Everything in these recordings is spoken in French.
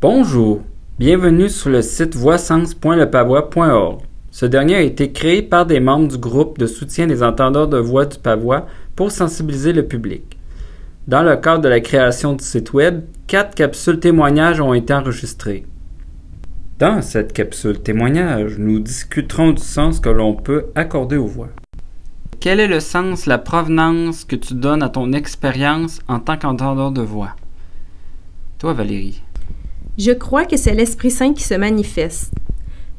Bonjour, bienvenue sur le site voixsens.lepavois.org. Ce dernier a été créé par des membres du groupe de soutien des entendeurs de voix du Pavois pour sensibiliser le public. Dans le cadre de la création du site web, 4 capsules témoignages ont été enregistrées. Dans cette capsule témoignage, nous discuterons du sens que l'on peut accorder aux voix. Quel est le sens, la provenance que tu donnes à ton expérience en tant qu'entendeur de voix? Toi, Valérie. Je crois que c'est l'Esprit Saint qui se manifeste.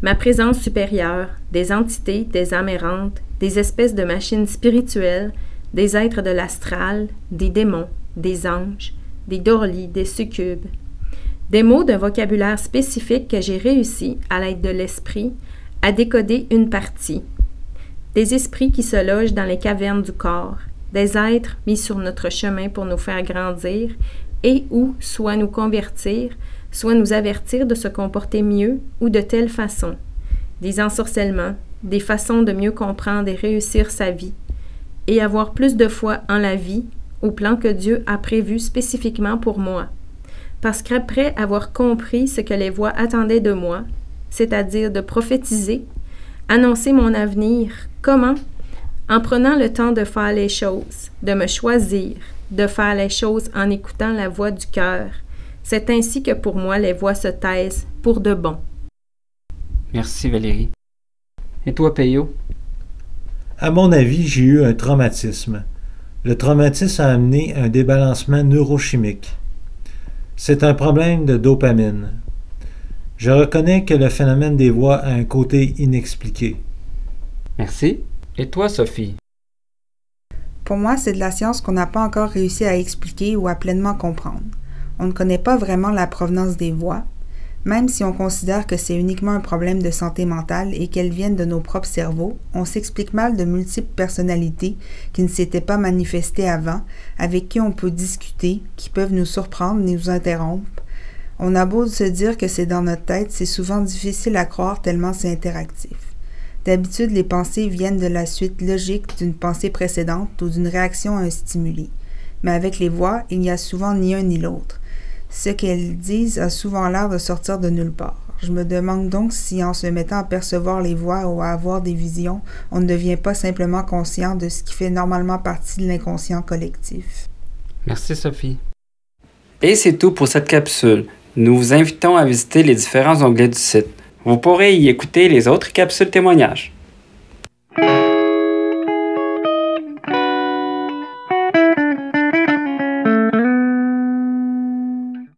Ma présence supérieure, des entités, des âmes errantes, des espèces de machines spirituelles, des êtres de l'astral, des démons, des anges, des dorlis, des succubes. Des mots d'un vocabulaire spécifique que j'ai réussi, à l'aide de l'esprit, à décoder une partie. Des esprits qui se logent dans les cavernes du corps, des êtres mis sur notre chemin pour nous faire grandir et ou soit nous convertir, soit nous avertir de se comporter mieux ou de telle façon. Des ensorcellements, des façons de mieux comprendre et réussir sa vie, et avoir plus de foi en la vie, au plan que Dieu a prévu spécifiquement pour moi. Parce qu'après avoir compris ce que les voix attendaient de moi, c'est-à-dire de prophétiser, annoncer mon avenir, comment? En prenant le temps de faire les choses, de me choisir, de faire les choses en écoutant la voix du cœur. C'est ainsi que pour moi les voix se taisent pour de bon. Merci Valérie. Et toi, Peyo? À mon avis, j'ai eu un traumatisme. Le traumatisme a amené un débalancement neurochimique. C'est un problème de dopamine. Je reconnais que le phénomène des voix a un côté inexpliqué. Merci. Et toi, Sophie? Pour moi, c'est de la science qu'on n'a pas encore réussi à expliquer ou à pleinement comprendre. On ne connaît pas vraiment la provenance des voix, même si on considère que c'est uniquement un problème de santé mentale et qu'elles viennent de nos propres cerveaux, on s'explique mal de multiples personnalités qui ne s'étaient pas manifestées avant, avec qui on peut discuter, qui peuvent nous surprendre, nous interrompre. On a beau se dire que c'est dans notre tête, c'est souvent difficile à croire tellement c'est interactif. D'habitude, les pensées viennent de la suite logique d'une pensée précédente ou d'une réaction à un stimuli. Mais avec les voix, il n'y a souvent ni un ni l'autre. Ce qu'elles disent a souvent l'air de sortir de nulle part. Je me demande donc si, en se mettant à percevoir les voix ou à avoir des visions, on ne devient pas simplement conscient de ce qui fait normalement partie de l'inconscient collectif. Merci, Sophie. Et c'est tout pour cette capsule. Nous vous invitons à visiter les différents onglets du site. Vous pourrez y écouter les autres capsules témoignages.